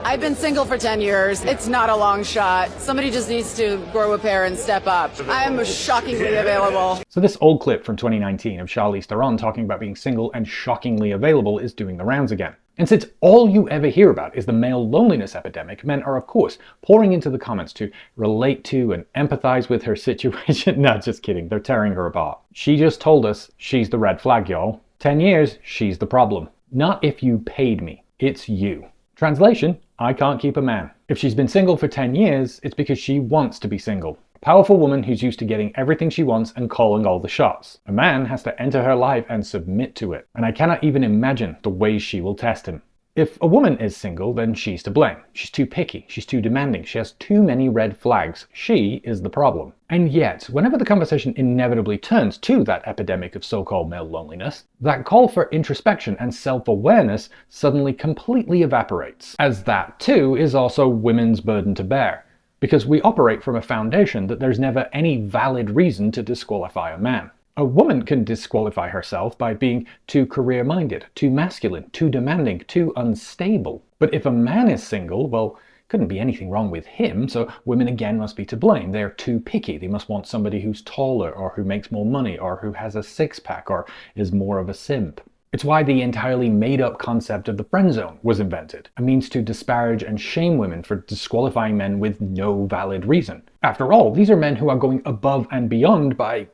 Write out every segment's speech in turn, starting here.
I've been single for 10 years. It's not a long shot. Somebody just needs to grow a pair and step up. I'm shockingly available. So this old clip from 2019 of Charlize Theron talking about being single and shockingly available is doing the rounds again. And since all you ever hear about is the male loneliness epidemic, men are of course pouring into the comments to relate to and empathize with her situation. No, just kidding. They're tearing her apart. She just told us she's the red flag, y'all. 10 years, she's the problem. Not if you paid me. It's you. Translation, I can't keep a man. If she's been single for 10 years, it's because she wants to be single. A powerful woman who's used to getting everything she wants and calling all the shots. A man has to enter her life and submit to it. And I cannot even imagine the ways she will test him. If a woman is single, then she's to blame. She's too picky, she's too demanding, she has too many red flags. She is the problem. And yet, whenever the conversation inevitably turns to that epidemic of so-called male loneliness, that call for introspection and self-awareness suddenly completely evaporates. As that too is also women's burden to bear. Because we operate from a foundation that there's never any valid reason to disqualify a man. A woman can disqualify herself by being too career-minded, too masculine, too demanding, too unstable. But if a man is single, well, couldn't be anything wrong with him, so women again must be to blame. They're too picky. They must want somebody who's taller, or who makes more money, or who has a six-pack, or is more of a simp. It's why the entirely made-up concept of the friend zone was invented, a means to disparage and shame women for disqualifying men with no valid reason. After all, these are men who are going above and beyond by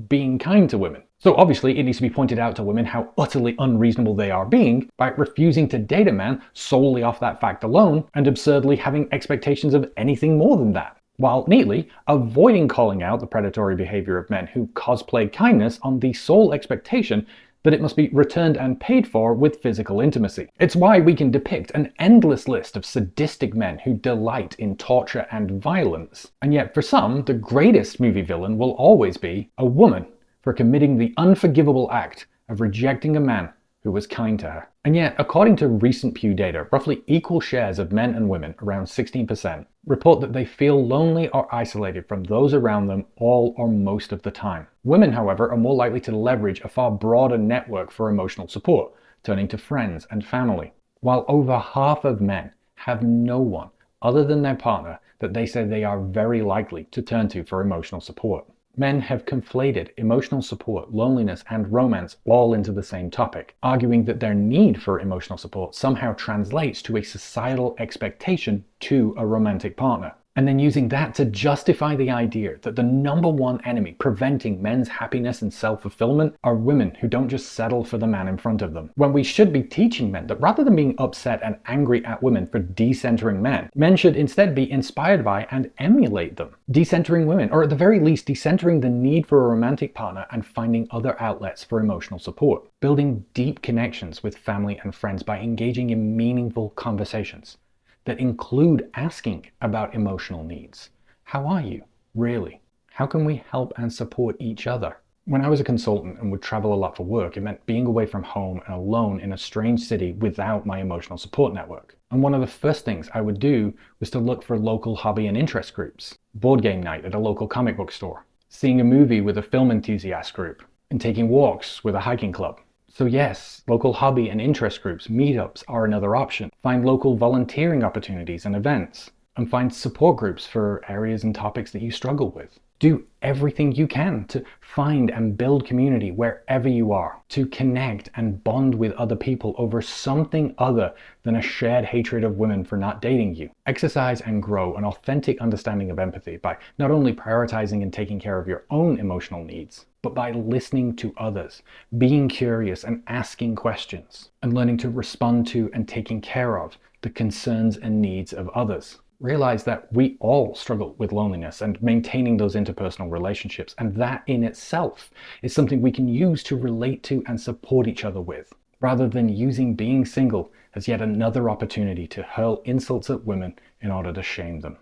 being kind to women. So obviously it needs to be pointed out to women how utterly unreasonable they are being by refusing to date a man solely off that fact alone and absurdly having expectations of anything more than that, while neatly avoiding calling out the predatory behavior of men who cosplay kindness on the sole expectation that it must be returned and paid for with physical intimacy. It's why we can depict an endless list of sadistic men who delight in torture and violence. And yet for some, the greatest movie villain will always be a woman for committing the unforgivable act of rejecting a man who was kind to her. And yet, according to recent Pew data, roughly equal shares of men and women, around 16%, report that they feel lonely or isolated from those around them all or most of the time. Women, however, are more likely to leverage a far broader network for emotional support, turning to friends and family, while over half of men have no one other than their partner that they say they are very likely to turn to for emotional support. Men have conflated emotional support, loneliness, and romance all into the same topic, arguing that their need for emotional support somehow translates to a societal expectation to a romantic partner. And then using that to justify the idea that the number one enemy preventing men's happiness and self-fulfillment are women who don't just settle for the man in front of them. When we should be teaching men that rather than being upset and angry at women for decentering men, men should instead be inspired by and emulate them. Decentering women, or at the very least decentering the need for a romantic partner and finding other outlets for emotional support. Building deep connections with family and friends by engaging in meaningful conversations that include asking about emotional needs. How are you, really? How can we help and support each other? When I was a consultant and would travel a lot for work, it meant being away from home and alone in a strange city without my emotional support network. And one of the first things I would do was to look for local hobby and interest groups, board game night at a local comic book store, seeing a movie with a film enthusiast group, and taking walks with a hiking club. So yes, local hobby and interest groups, meetups are another option. Find local volunteering opportunities and events, and find support groups for areas and topics that you struggle with. Do everything you can to find and build community wherever you are, to connect and bond with other people over something other than a shared hatred of women for not dating you. Exercise and grow an authentic understanding of empathy by not only prioritizing and taking care of your own emotional needs, but by listening to others, being curious and asking questions, and learning to respond to and taking care of the concerns and needs of others. Realize that we all struggle with loneliness and maintaining those interpersonal relationships, and that in itself is something we can use to relate to and support each other with, rather than using being single as yet another opportunity to hurl insults at women in order to shame them.